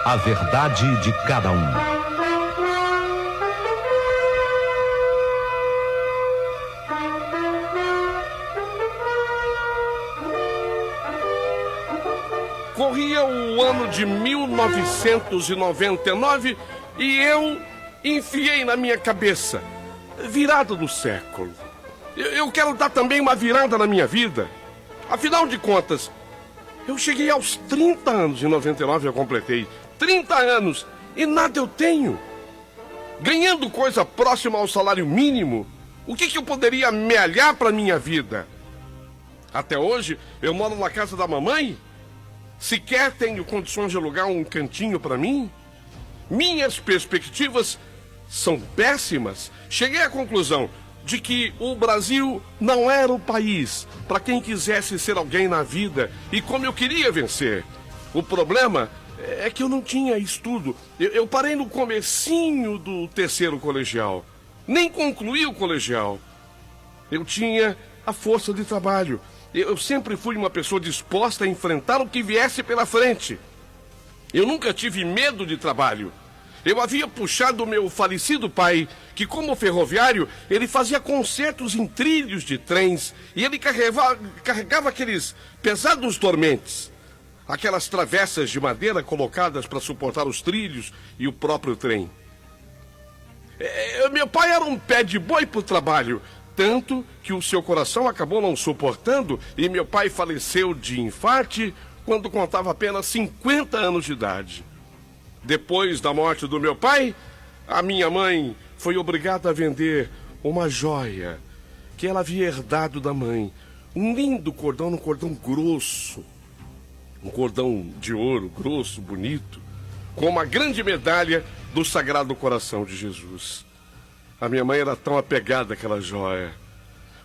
A verdade de cada um. Corria o ano de 1999 e eu enfiei na minha cabeça: virada do século. Eu quero dar também uma virada na minha vida. Afinal de contas, eu cheguei aos 30 anos, em 99 eu completei 30 anos e nada eu tenho. Ganhando coisa próxima ao salário mínimo, o que eu poderia amealhar para minha vida? Até hoje, eu moro na casa da mamãe. Sequer tenho condições de alugar um cantinho para mim. Minhas perspectivas são péssimas. Cheguei à conclusão de que o Brasil não era o país para quem quisesse ser alguém na vida e como eu queria vencer. O problema é que eu não tinha estudo. Eu parei no comecinho do terceiro colegial. Nem concluí o colegial. Eu tinha a força de trabalho. Eu sempre fui uma pessoa disposta a enfrentar o que viesse pela frente. Eu nunca tive medo de trabalho. Eu havia puxado o meu falecido pai, que como ferroviário, ele fazia concertos em trilhos de trens e ele carregava aqueles pesados dormentes, aquelas travessas de madeira colocadas para suportar os trilhos e o próprio trem. Meu pai era um pé de boi para o trabalho, tanto que o seu coração acabou não suportando e meu pai faleceu de infarte quando contava apenas 50 anos de idade. Depois da morte do meu pai, a minha mãe foi obrigada a vender uma joia que ela havia herdado da mãe. Um lindo cordão, um cordão grosso. Um cordão de ouro grosso, bonito, com uma grande medalha do Sagrado Coração de Jesus. A minha mãe era tão apegada àquela joia.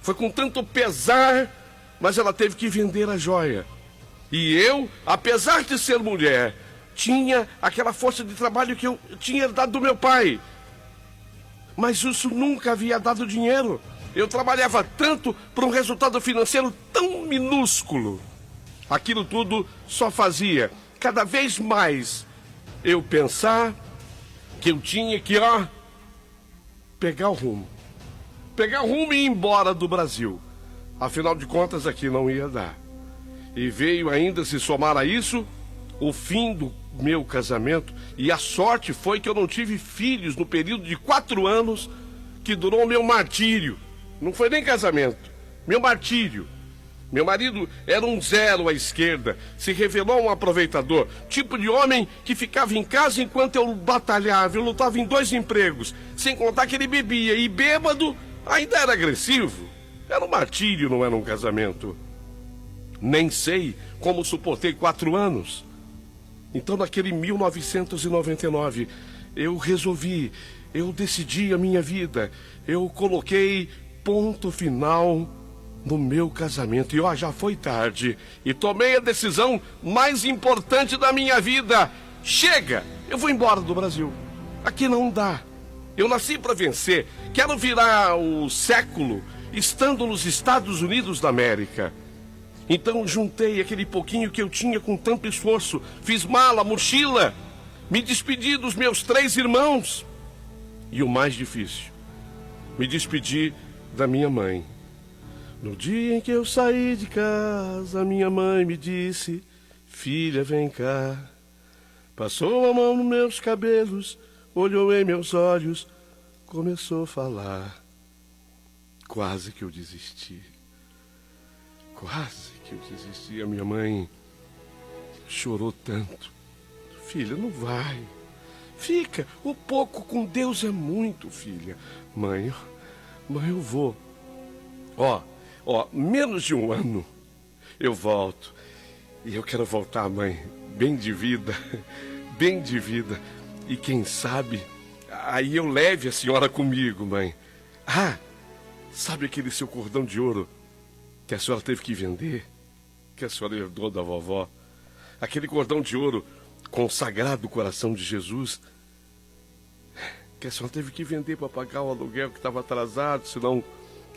Foi com tanto pesar, mas ela teve que vender a joia. E eu, apesar de ser mulher, tinha aquela força de trabalho que eu tinha herdado do meu pai. Mas isso nunca havia dado dinheiro. Eu trabalhava tanto para um resultado financeiro tão minúsculo. Aquilo tudo só fazia cada vez mais eu pensar que eu tinha que, pegar o rumo. Pegar o rumo e ir embora do Brasil. Afinal de contas, aqui não ia dar. E veio ainda se somar a isso o fim do meu casamento. E a sorte foi que eu não tive filhos no período de 4 anos que durou o meu martírio. Não foi nem casamento, meu martírio. Meu marido era um zero à esquerda, se revelou um aproveitador, tipo de homem que ficava em casa enquanto eu batalhava, eu lutava em 2 empregos, sem contar que ele bebia e bêbado ainda era agressivo. Era um martírio, não era um casamento. Nem sei como suportei 4 anos. Então, naquele 1999, eu decidi a minha vida, eu coloquei ponto final no meu casamento. E já foi tarde. E tomei a decisão mais importante da minha vida. Chega! Eu vou embora do Brasil. Aqui não dá. Eu nasci para vencer. Quero virar o século estando nos Estados Unidos da América. Então juntei aquele pouquinho que eu tinha com tanto esforço. Fiz mala, mochila. Me despedi dos meus 3 irmãos. E o mais difícil, me despedi da minha mãe. No dia em que eu saí de casa, minha mãe me disse: filha, vem cá. Passou a mão nos meus cabelos, olhou em meus olhos, começou a falar. Quase que eu desisti. Quase que eu desisti. A minha mãe chorou tanto. Filha, não vai. Fica. O pouco com Deus é muito, filha. Mãe, eu vou. Menos de 1 ano eu volto. E eu quero voltar, mãe, bem de vida. Bem de vida. E quem sabe, aí eu leve a senhora comigo, mãe. Sabe aquele seu cordão de ouro que a senhora teve que vender? Que a senhora herdou da vovó? Aquele cordão de ouro com o Sagrado Coração de Jesus, que a senhora teve que vender para pagar o aluguel que estava atrasado, senão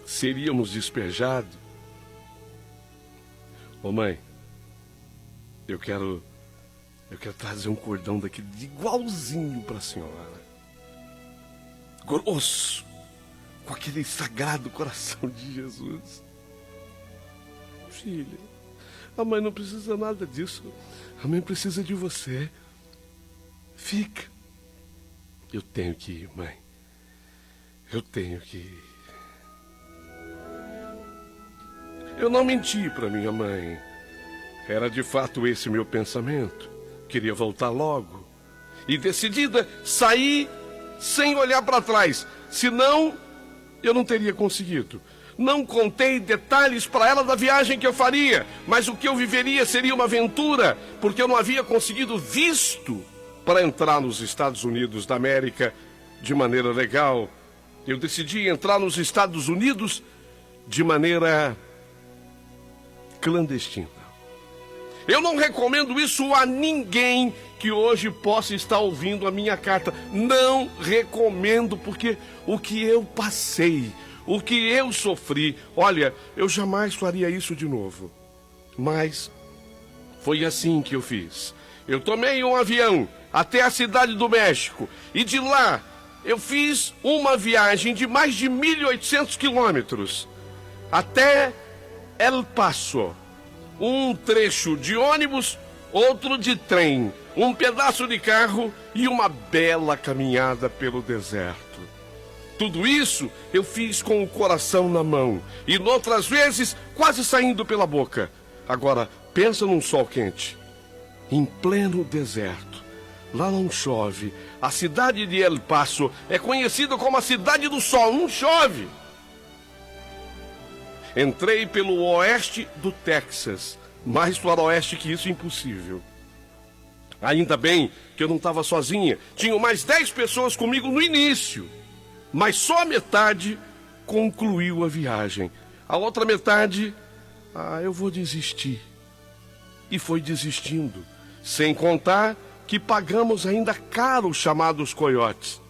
seríamos despejados. Ô mãe, eu quero Eu quero trazer um cordão daquele igualzinho para a senhora. Grosso, com aquele sagrado coração de Jesus. Filha, a mãe não precisa nada disso. A mãe precisa de você. Fica. Eu tenho que ir, mãe. Eu tenho que ir. Eu não menti para minha mãe. Era de fato esse meu pensamento. Queria voltar logo. E decidida, saí sem olhar para trás. Senão, eu não teria conseguido. Não contei detalhes para ela da viagem que eu faria, mas o que eu viveria seria uma aventura, porque eu não havia conseguido visto para entrar nos Estados Unidos da América de maneira legal. Eu decidi entrar nos Estados Unidos de maneira clandestina. Eu não recomendo isso a ninguém que hoje possa estar ouvindo a minha carta. Não recomendo, porque o que eu passei, o que eu sofri, olha, eu jamais faria isso de novo. Mas foi assim que eu fiz. Eu tomei um avião até a cidade do México e de lá eu fiz uma viagem de mais de 1.800 quilômetros até El Paso. Um trecho de ônibus, outro de trem, um pedaço de carro e uma bela caminhada pelo deserto. Tudo isso eu fiz com o coração na mão e, noutras vezes, quase saindo pela boca. Agora, pensa num sol quente, em pleno deserto. Lá não chove. A cidade de El Paso é conhecida como a cidade do sol. Não chove. Entrei pelo oeste do Texas. Mais faroeste que isso, impossível. Ainda bem que eu não estava sozinha. Tinham mais 10 pessoas comigo no início. Mas só a metade concluiu a viagem. A outra metade, eu vou desistir. E foi desistindo. Sem contar que pagamos ainda caro os chamados coiotes.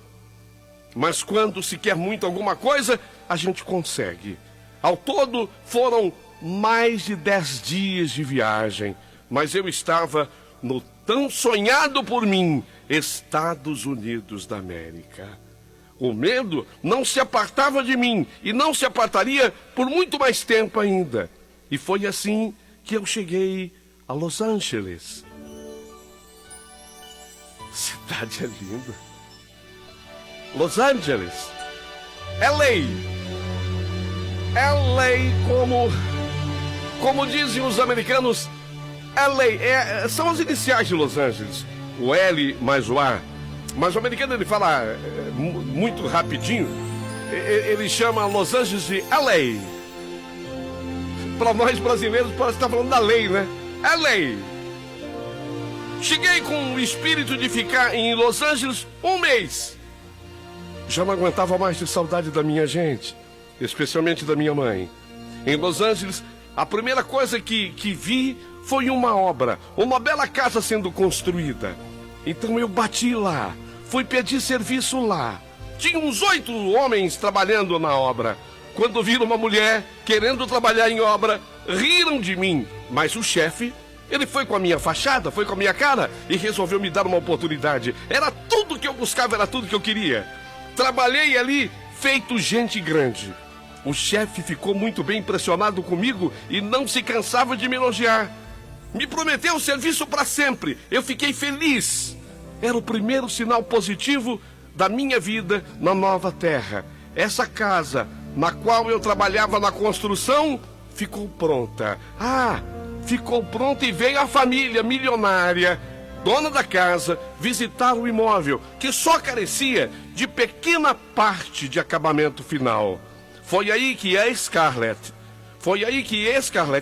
Mas quando se quer muito alguma coisa, a gente consegue. Ao todo, foram mais de 10 dias de viagem. Mas eu estava no tão sonhado por mim Estados Unidos da América. O medo não se apartava de mim e não se apartaria por muito mais tempo ainda. E foi assim que eu cheguei a Los Angeles. Cidade é linda. Los Angeles. LA. LA, como dizem os americanos, LA são as iniciais de Los Angeles. O L mais o A. Mas o americano, ele fala muito rapidinho. Ele chama Los Angeles de LA. Para nós brasileiros, parece que está falando da lei, né? LA. Cheguei com o espírito de ficar em Los Angeles um mês. Já não aguentava mais de saudade da minha gente, especialmente da minha mãe. Em Los Angeles, a primeira coisa que vi foi uma obra, uma bela casa sendo construída. Então eu bati lá, fui pedir serviço lá. Tinha uns 8 homens trabalhando na obra. Quando viram uma mulher querendo trabalhar em obra, riram de mim. Mas o chefe, ele foi com a minha fachada, foi com a minha cara e resolveu me dar uma oportunidade. Era tudo que eu buscava, era tudo que eu queria. Trabalhei ali feito gente grande. O chefe ficou muito bem impressionado comigo e não se cansava de me elogiar. Me prometeu serviço para sempre. Eu fiquei feliz. Era o primeiro sinal positivo da minha vida na nova terra. Essa casa, na qual eu trabalhava na construção, ficou pronta. Ficou pronta e veio a família milionária, dona da casa, visitar o imóvel, que só carecia de pequena parte de acabamento final. Foi aí que a Scarlett,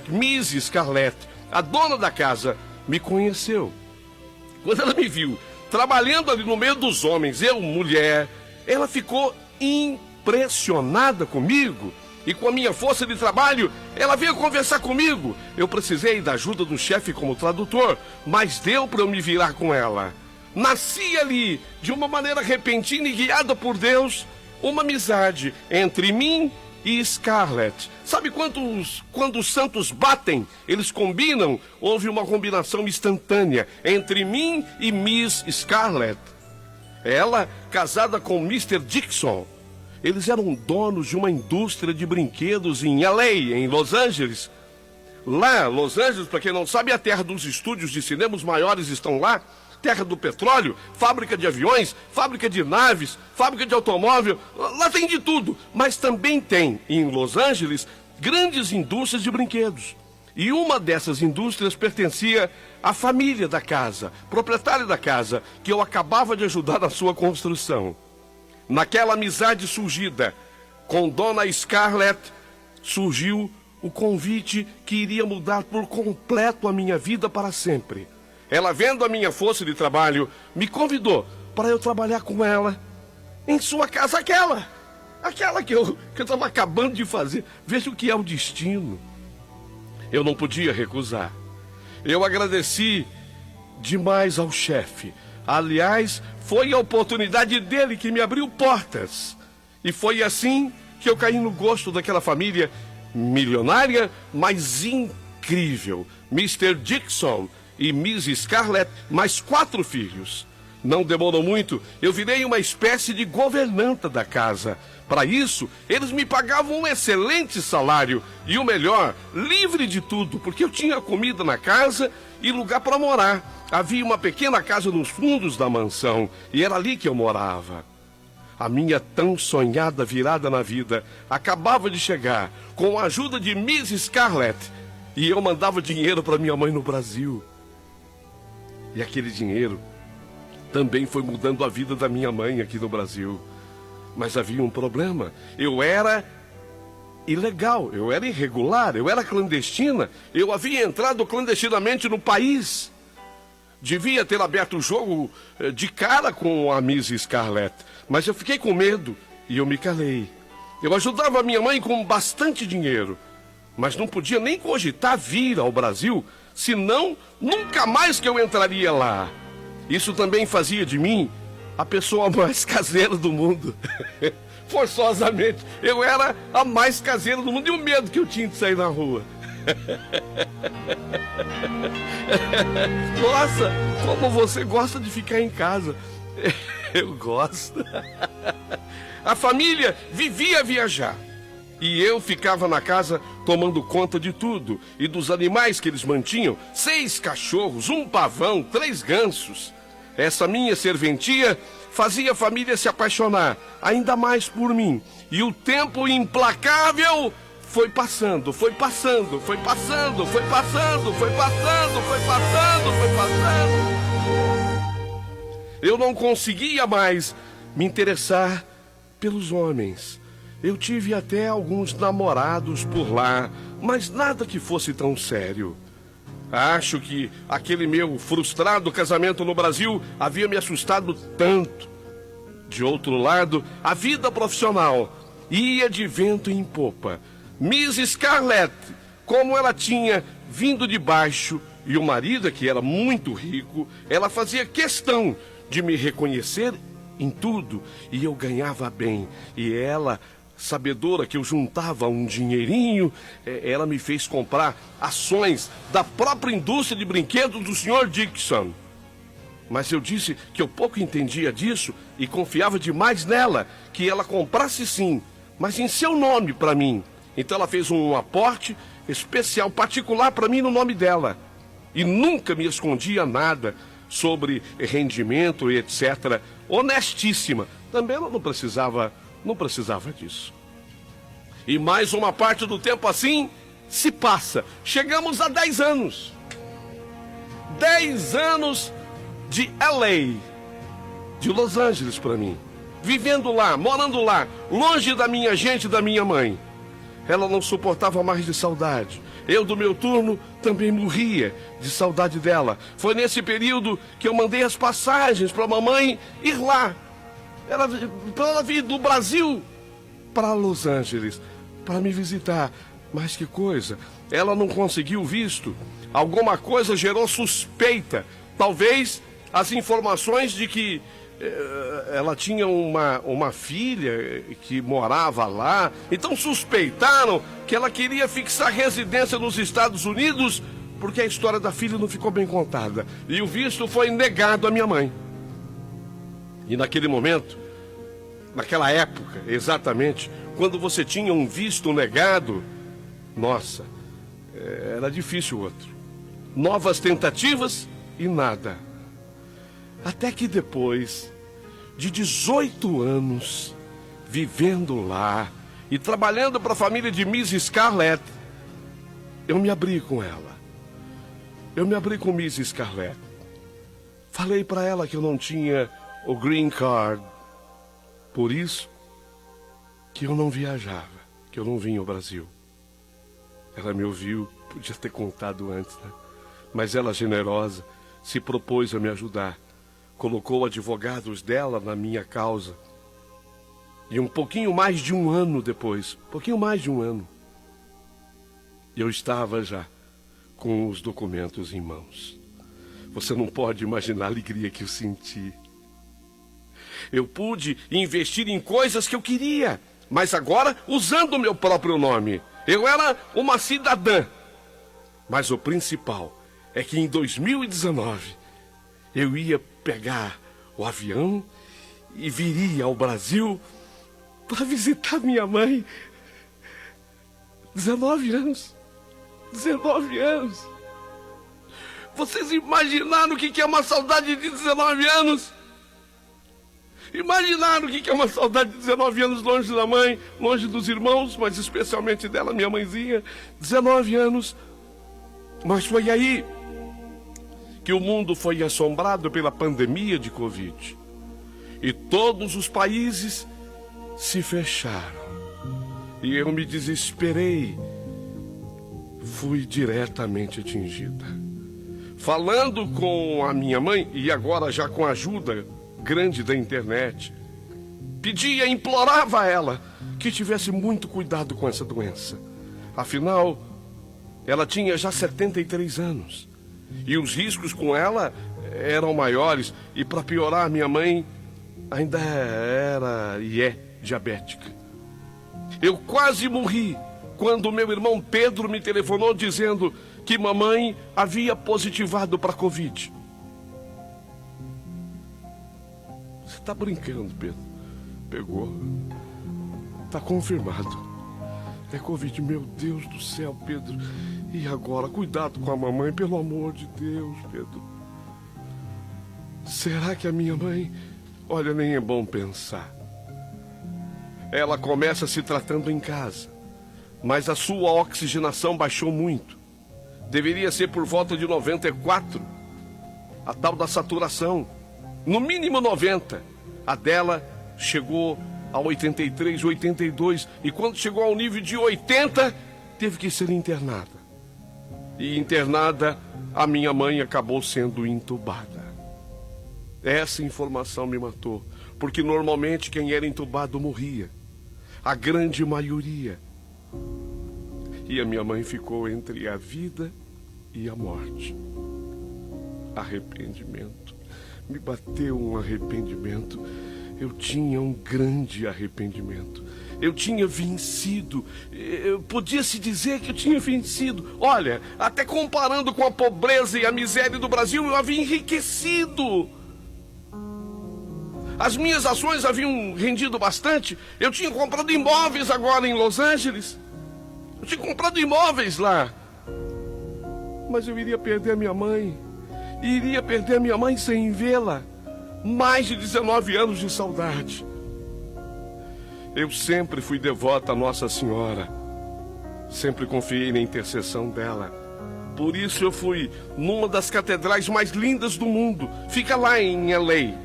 Miss Scarlett, a dona da casa, me conheceu. Quando ela me viu trabalhando ali no meio dos homens, eu, mulher, ela ficou impressionada comigo. E com a minha força de trabalho, ela veio conversar comigo. Eu precisei da ajuda do chefe como tradutor, mas deu para eu me virar com ela. Nasci ali, de uma maneira repentina e guiada por Deus, uma amizade entre mim e Scarlett. Sabe quando os santos batem, eles combinam? Houve uma combinação instantânea entre mim e Miss Scarlett. Ela casada com Mr. Dixon. Eles eram donos de uma indústria de brinquedos em LA, em Los Angeles. Lá, Los Angeles, para quem não sabe, é a terra dos estúdios de cinema, os maiores estão lá. Terra do petróleo, fábrica de aviões, fábrica de naves, fábrica de automóvel. Lá tem de tudo. Mas também tem, em Los Angeles, grandes indústrias de brinquedos. E uma dessas indústrias pertencia à família da casa, proprietária da casa, que eu acabava de ajudar na sua construção. Naquela amizade surgida com Dona Scarlett, surgiu o convite que iria mudar por completo a minha vida para sempre. Ela, vendo a minha força de trabalho, me convidou para eu trabalhar com ela em sua casa, aquela que eu estava acabando de fazer. Veja o que é o destino. Eu não podia recusar. Eu agradeci demais ao chefe. Aliás, foi a oportunidade dele que me abriu portas. E foi assim que eu caí no gosto daquela família milionária, mas incrível. Mr. Dixon e Miss Scarlett, mais 4 filhos. Não demorou muito, eu virei uma espécie de governanta da casa. Para isso, eles me pagavam um excelente salário e o melhor, livre de tudo, porque eu tinha comida na casa e lugar para morar. Havia uma pequena casa nos fundos da mansão e era ali que eu morava. A minha tão sonhada virada na vida acabava de chegar com a ajuda de Miss Scarlett e eu mandava dinheiro para minha mãe no Brasil. E aquele dinheiro também foi mudando a vida da minha mãe aqui no Brasil. Mas havia um problema. Eu era ilegal, eu era irregular, eu era clandestina. Eu havia entrado clandestinamente no país. Devia ter aberto o jogo de cara com a Miss Scarlett. Mas eu fiquei com medo e eu me calei. Eu ajudava a minha mãe com bastante dinheiro. Mas não podia nem cogitar vir ao Brasil, senão nunca mais que eu entraria lá. Isso também fazia de mim a pessoa mais caseira do mundo. Forçosamente, eu era a mais caseira do mundo. E o medo que eu tinha de sair na rua. Nossa, como você gosta de ficar em casa. Eu gosto. A família vivia a viajar. E eu ficava na casa tomando conta de tudo. E dos animais que eles mantinham, 6 cachorros, 1 pavão, 3 gansos. Essa minha serventia fazia a família se apaixonar ainda mais por mim. E o tempo implacável foi passando, foi passando, foi passando, foi passando, foi passando, foi passando, foi passando. Eu não conseguia mais me interessar pelos homens. Eu tive até alguns namorados por lá, mas nada que fosse tão sério. Acho que aquele meu frustrado casamento no Brasil havia me assustado tanto. De outro lado, a vida profissional ia de vento em popa. Miss Scarlett, como ela tinha vindo de baixo, e o marido, que era muito rico, ela fazia questão de me reconhecer em tudo, e eu ganhava bem. E ela, sabedora que eu juntava um dinheirinho, ela me fez comprar ações da própria indústria de brinquedos do Sr. Dixon. Mas eu disse que eu pouco entendia disso e confiava demais nela, que ela comprasse sim, mas em seu nome para mim. Então ela fez um aporte especial, particular para mim no nome dela. E nunca me escondia nada sobre rendimento e etc. Honestíssima. Também ela não precisava disso. E mais uma parte do tempo assim se passa. Chegamos a 10 anos. 10 anos de LA, de Los Angeles para mim. Vivendo lá, morando lá, longe da minha gente e da minha mãe. Ela não suportava mais de saudade. Eu, do meu turno, também morria de saudade dela. Foi nesse período que eu mandei as passagens para a mamãe ir lá. Para ela vir do Brasil para Los Angeles, para me visitar. Mas que coisa, ela não conseguiu visto. Alguma coisa gerou suspeita. Talvez as informações de que ela tinha uma filha que morava lá, então suspeitaram que ela queria fixar residência nos Estados Unidos porque a história da filha não ficou bem contada. E o visto foi negado à minha mãe. E naquele momento, naquela época, exatamente, quando você tinha um visto negado, nossa, era difícil o outro. Novas tentativas e nada. Até que depois de 18 anos vivendo lá e trabalhando para a família de Miss Scarlett, eu me abri com ela. Eu me abri com Miss Scarlett. Falei para ela que eu não tinha o green card. Por isso que eu não viajava, que eu não vinha ao Brasil. Ela me ouviu, podia ter contado antes, né? Mas ela, generosa, se propôs a me ajudar. Colocou advogados dela na minha causa. E um pouquinho mais de um ano depois, eu estava já com os documentos em mãos. Você não pode imaginar a alegria que eu senti. Eu pude investir em coisas que eu queria, mas agora usando o meu próprio nome. Eu era uma cidadã. Mas o principal é que em 2019 eu ia pegar o avião e viria ao Brasil para visitar minha mãe. 19 anos. 19 anos. Vocês imaginaram o que é uma saudade de 19 anos? Imaginaram o que é uma saudade de 19 anos longe da mãe, longe dos irmãos, mas especialmente dela, minha mãezinha. 19 anos. Mas foi aí que o mundo foi assombrado pela pandemia de Covid. E todos os países se fecharam. E eu me desesperei. Fui diretamente atingida. Falando com a minha mãe, e agora já com a ajuda grande da internet, pedia, implorava a ela que tivesse muito cuidado com essa doença. Afinal, ela tinha já 73 anos. E os riscos com ela eram maiores. E para piorar, minha mãe ainda era e é diabética. Eu quase morri quando meu irmão Pedro me telefonou dizendo que mamãe havia positivado para Covid. Você está brincando, Pedro? Pegou. Está confirmado. É Covid. Meu Deus do céu, Pedro. E agora? Cuidado com a mamãe, pelo amor de Deus, Pedro. Será que a minha mãe... Olha, nem é bom pensar. Ela começa se tratando em casa, mas a sua oxigenação baixou muito. Deveria ser por volta de 94, a tal da saturação. No mínimo 90. A dela chegou a 83, 82. E quando chegou ao nível de 80, teve que ser internada. E internada, a minha mãe acabou sendo entubada. Essa informação me matou, porque normalmente quem era entubado morria. A grande maioria. E a minha mãe ficou entre a vida e a morte. Arrependimento. Me bateu um arrependimento. Eu tinha um grande arrependimento. Eu tinha vencido. Podia-se dizer que eu tinha vencido. Olha, até comparando com a pobreza e a miséria do Brasil, eu havia enriquecido. As minhas ações haviam rendido bastante. Eu tinha comprado imóveis agora em Los Angeles. Eu tinha comprado imóveis lá. Mas eu iria perder a minha mãe. Iria perder a minha mãe sem vê-la. Mais de 19 anos de saudade. Eu sempre fui devota a Nossa Senhora. Sempre confiei na intercessão dela. Por isso eu fui numa das catedrais mais lindas do mundo. Fica lá em LA,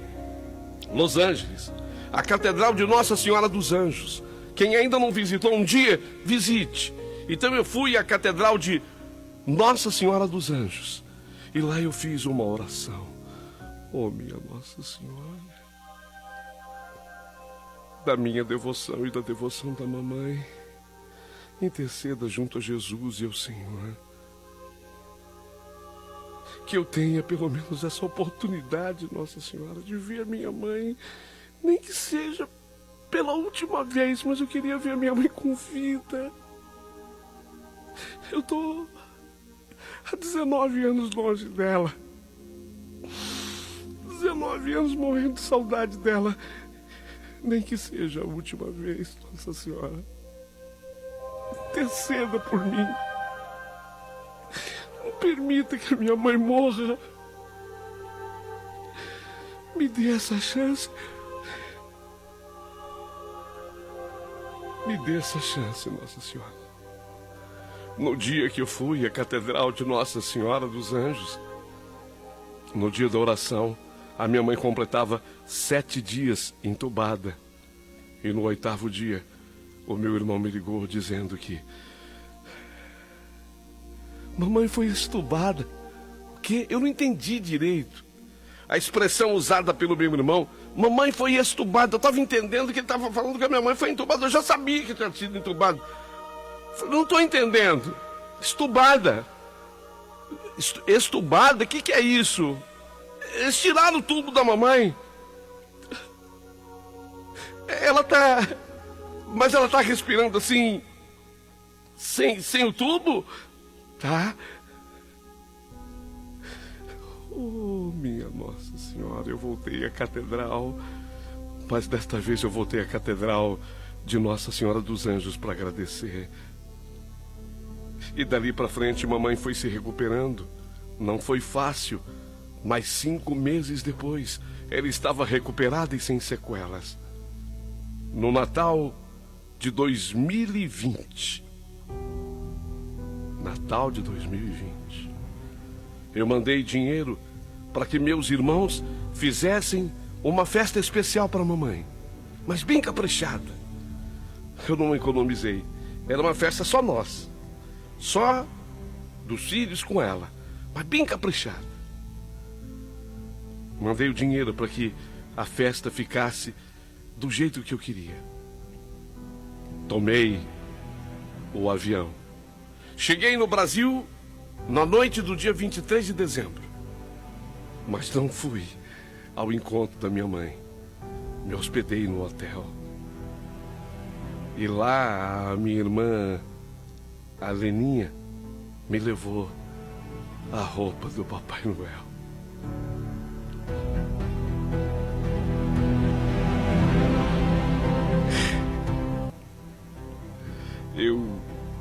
Los Angeles. A Catedral de Nossa Senhora dos Anjos. Quem ainda não visitou um dia, visite. Então eu fui à Catedral de Nossa Senhora dos Anjos. E lá eu fiz uma oração. Oh, minha Nossa Senhora. Da minha devoção e da devoção da mamãe. Interceda junto a Jesus e ao Senhor. que eu tenha pelo menos essa oportunidade, Nossa Senhora, de ver a minha mãe, nem que seja pela última vez, mas eu queria ver a minha mãe com vida. Eu tô há 19 anos longe dela. 19 anos morrendo de saudade dela. Nem que seja a última vez, Nossa Senhora. Interceda por mim. Não permita que a minha mãe morra. Me dê essa chance. Me dê essa chance, Nossa Senhora. No dia que eu fui à Catedral de Nossa Senhora dos Anjos, no dia da oração, a minha mãe completava 7 dias entubada. E no 8º dia, o meu irmão me ligou dizendo que... Mamãe foi estubada. O quê? Eu não entendi direito. A expressão usada pelo meu irmão, mamãe foi estubada. Eu estava entendendo que ele estava falando que a minha mãe foi entubada. Eu já sabia que tinha sido entubada. Não estou entendendo. Estubada. Estubada? O que é isso? Eles tiraram o tubo da mamãe. Ela tá... Mas ela tá respirando assim... Sem o tubo? Tá? Oh, minha Nossa Senhora, eu voltei à catedral. Mas desta vez eu voltei à catedral de Nossa Senhora dos Anjos para agradecer. E dali para frente, mamãe foi se recuperando. Não foi fácil, mas 5 meses depois, ela estava recuperada e sem sequelas. No Natal de 2020, Natal de 2020, eu mandei dinheiro para que meus irmãos fizessem uma festa especial para a mamãe, mas bem caprichada. Eu não economizei, era uma festa só nossa, só dos filhos com ela, mas bem caprichada. Mandei o dinheiro para que a festa ficasse do jeito que eu queria. Tomei o avião. Cheguei no Brasil na noite do dia 23 de dezembro. Mas não fui ao encontro da minha mãe. Me hospedei no hotel. E lá a minha irmã, a Leninha, me levou a roupa do Papai Noel.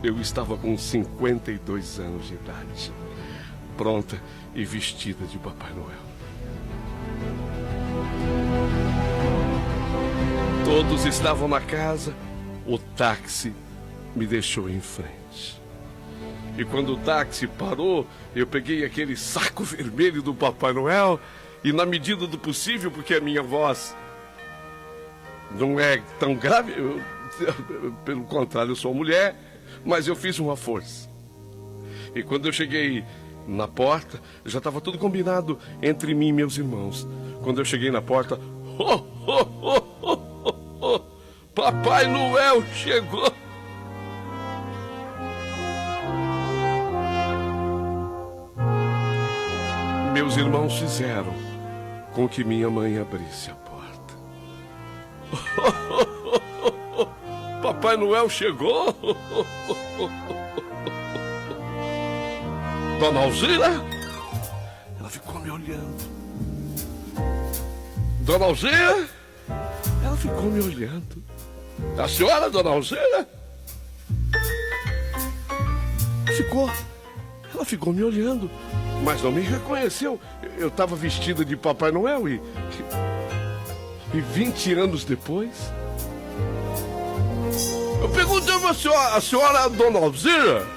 Eu estava com 52 anos de idade, pronta e vestida de Papai Noel. Todos estavam na casa, o táxi me deixou em frente. E quando o táxi parou, eu peguei aquele saco vermelho do Papai Noel e, na medida do possível, porque a minha voz não é tão grave, pelo contrário, eu sou mulher, mas eu fiz uma força. E quando eu cheguei na porta, já estava tudo combinado entre mim e meus irmãos. Quando eu cheguei na porta, Papai Noel chegou. Meus irmãos fizeram com que minha mãe abrisse a porta. Papai Noel chegou. Dona Alzira, ela ficou me olhando. Dona Alzira, ela ficou me olhando. A senhora, Dona Alzira? Ela ficou me olhando, mas não me reconheceu. Eu estava vestida de Papai Noel e 20 anos depois... Eu perguntei a senhora Dona Alzira?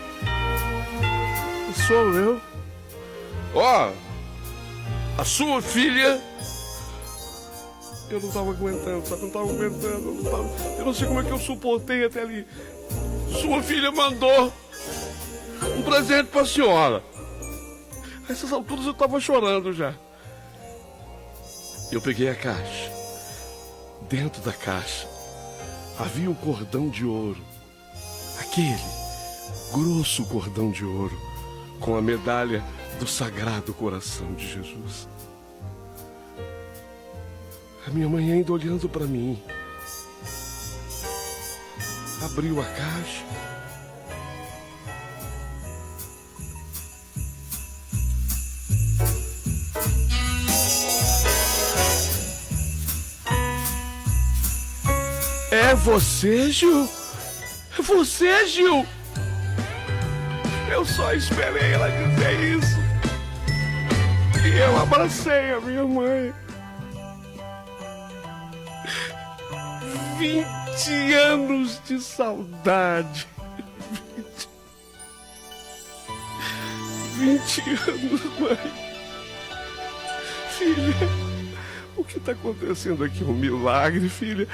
Sou eu. Ó, a sua filha... Eu não estava aguentando, sabe? Não estava aguentando. Eu não sei como é que eu suportei até ali. Sua filha mandou um presente para a senhora. A essas alturas eu estava chorando já. Eu peguei a caixa. Dentro da caixa havia um cordão de ouro. Aquele grosso cordão de ouro com a medalha do Sagrado Coração de Jesus. A minha mãe ainda olhando para mim, abriu a caixa. É você, Gil? É você, Gil? Eu só esperei ela dizer isso. E eu abracei a minha mãe. 20 anos de saudade. 20 anos, mãe. Filha, o que está acontecendo aqui é um milagre, filha.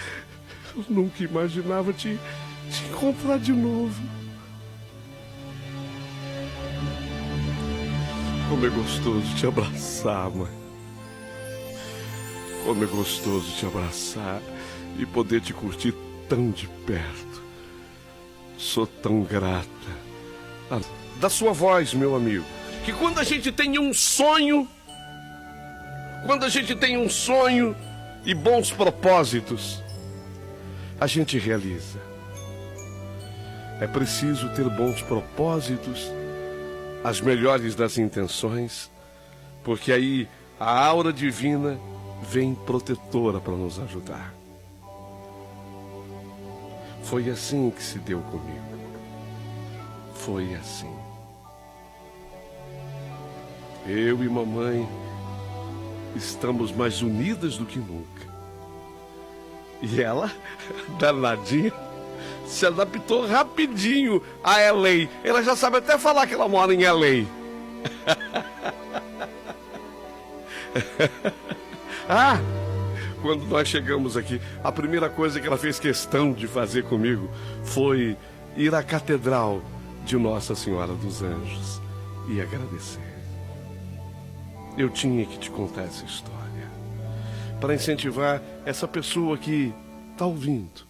Eu nunca imaginava te encontrar de novo. Como é gostoso te abraçar, mãe. Como é gostoso te abraçar e poder te curtir tão de perto. Sou tão grata da sua voz, meu amigo. Que quando a gente tem um sonho, e bons propósitos, a gente realiza. É preciso ter bons propósitos, as melhores das intenções, porque aí a aura divina vem protetora para nos ajudar. Foi assim que se deu comigo. Foi assim. Eu e mamãe estamos mais unidas do que nunca. E ela, danadinha, se adaptou rapidinho a LA. Ela já sabe até falar que ela mora em LA. Ah, quando nós chegamos aqui, a primeira coisa que ela fez questão de fazer comigo foi ir à Catedral de Nossa Senhora dos Anjos e agradecer. Eu tinha que te contar essa história para incentivar essa pessoa que está ouvindo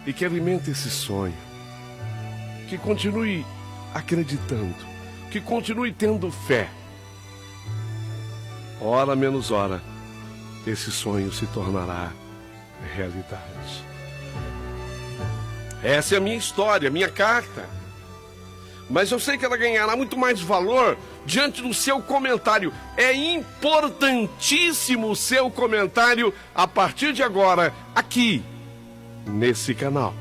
e que alimenta esse sonho, que continue acreditando, que continue tendo fé. Hora menos hora, esse sonho se tornará realidade. Essa é a minha história, a minha carta. Mas eu sei que ela ganhará muito mais valor diante do seu comentário. É importantíssimo o seu comentário a partir de agora, aqui, nesse canal.